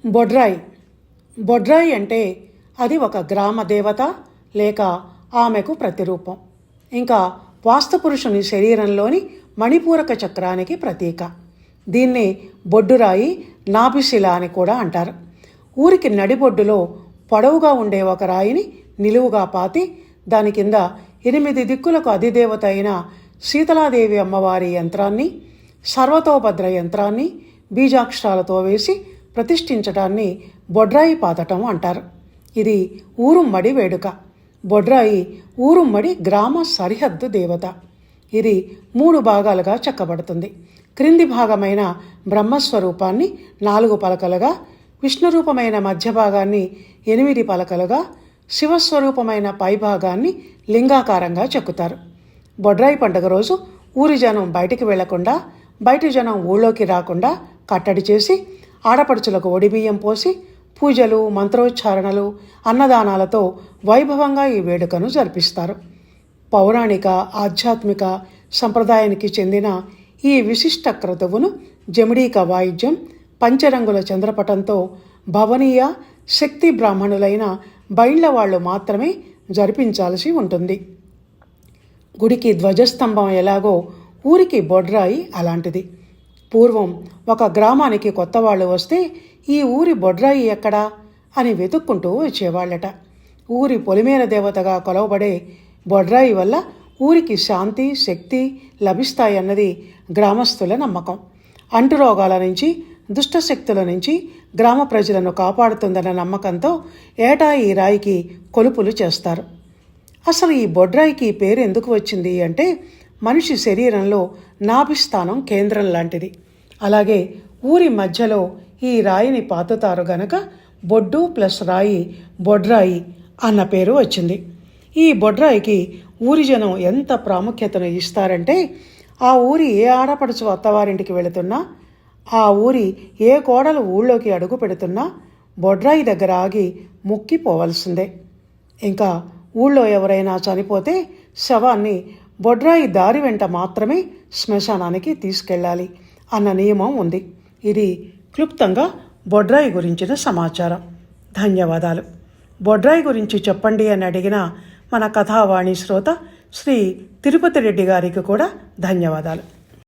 బొడ్రాయి. బొడ్రాయి అంటే అది ఒక గ్రామ దేవత లేక ఆమెకు ప్రతిరూపం. ఇంకా వాస్తపురుషుని శరీరంలోని మణిపూరక చక్రానికి ప్రతీక. దీన్ని బొడ్డురాయి, నాభిశిల అని కూడా అంటారు. ఊరికి నడిబొడ్డులో పొడవుగా ఉండే ఒక రాయిని నిలువుగా పాతి దాని కింద 8 దిక్కులకు అధిదేవత అయిన శీతలాదేవి అమ్మవారి యంత్రాన్ని, సర్వతోభద్ర యంత్రాన్ని బీజాక్షరాలతో వేసి ప్రతిష్ఠించడాన్ని బొడ్రాయి పాతటం అంటారు. ఇది ఊరుమ్మడి వేడుక. బొడ్రాయి ఊరుమ్మడి గ్రామ సరిహద్దు దేవత. ఇది 3 భాగాలుగా చెక్కబడుతుంది. క్రింది భాగమైన బ్రహ్మస్వరూపాన్ని 4 పలకలుగా, విష్ణురూపమైన మధ్య భాగాన్ని 8 పలకలుగా, శివస్వరూపమైన పైభాగాన్ని లింగాకారంగా చెక్కుతారు. బొడ్రాయి పండుగ రోజు ఊరి జనం బయటికి వెళ్లకుండా, బయటి జనం ఊళ్ళోకి రాకుండా కట్టడి చేసి ఆడపడుచులకు ఒడిబియ్యం పోసి పూజలు, మంత్రోచ్చారణలు, అన్నదానాలతో వైభవంగా ఈ వేడుకను జరిపిస్తారు. పౌరాణిక, ఆధ్యాత్మిక సంప్రదాయానికి చెందిన ఈ విశిష్ట క్రతువును జమిడీక వాయిద్యం, పంచరంగుల చంద్రపటంతో భవనీయ శక్తి బ్రాహ్మణులైన బైండ్ల వాళ్ళు మాత్రమే జరిపించాల్సి ఉంటుంది. గుడికి ధ్వజస్తంభం ఎలాగో ఊరికి బొడ్రాయి అలాంటిది. పూర్వం ఒక గ్రామానికి కొత్త వాళ్ళు వస్తే ఈ ఊరి బొడ్రాయి ఎక్కడా అని వెతుక్కుంటూ వచ్చేవాళ్ళట. ఊరి పొలిమేర దేవతగా కొలవబడే బొడ్రాయి వల్ల ఊరికి శాంతి, శక్తి లభిస్తాయన్నది గ్రామస్తుల నమ్మకం. అంటురోగాల నుంచి, దుష్టశక్తుల నుంచి గ్రామ ప్రజలను కాపాడుతుందన్న నమ్మకంతో ఏటా ఈ రాయికి కొలుపులు చేస్తారు. అసలు ఈ బొడ్రాయికి పేరు ఎందుకు వచ్చింది అంటే, మనిషి శరీరంలో నాభిస్థానం కేంద్రం లాంటిది. అలాగే ఊరి మధ్యలో ఈ రాయిని పాతుతారు గనక బొడ్డు ప్లస్ రాయి బొడ్రాయి అన్న పేరు వచ్చింది. ఈ బొడ్రాయికి ఊరి జనం ఎంత ప్రాముఖ్యతను ఇస్తారంటే, ఆ ఊరి ఏ ఆడపడుచు అత్తవారింటికి వెళుతున్నా, ఆ ఊరి ఏ కోడలు ఊళ్ళోకి అడుగు పెడుతున్నా బొడ్రాయి దగ్గర ఆగి ముక్కిపోవలసిందే. ఇంకా ఊళ్ళో ఎవరైనా చనిపోతే శవాన్ని బొడ్రాయి దారి వెంట మాత్రమే శ్మశానానికి తీసుకెళ్ళాలి అన్న నియమం ఉంది. ఇది క్లుప్తంగా బొడ్రాయి గురించిన సమాచారం. ధన్యవాదాలు. బొడ్రాయి గురించి చెప్పండి అని అడిగిన మన కథావాణి శ్రోత శ్రీ తిరుపతి రెడ్డి గారికి కూడా ధన్యవాదాలు.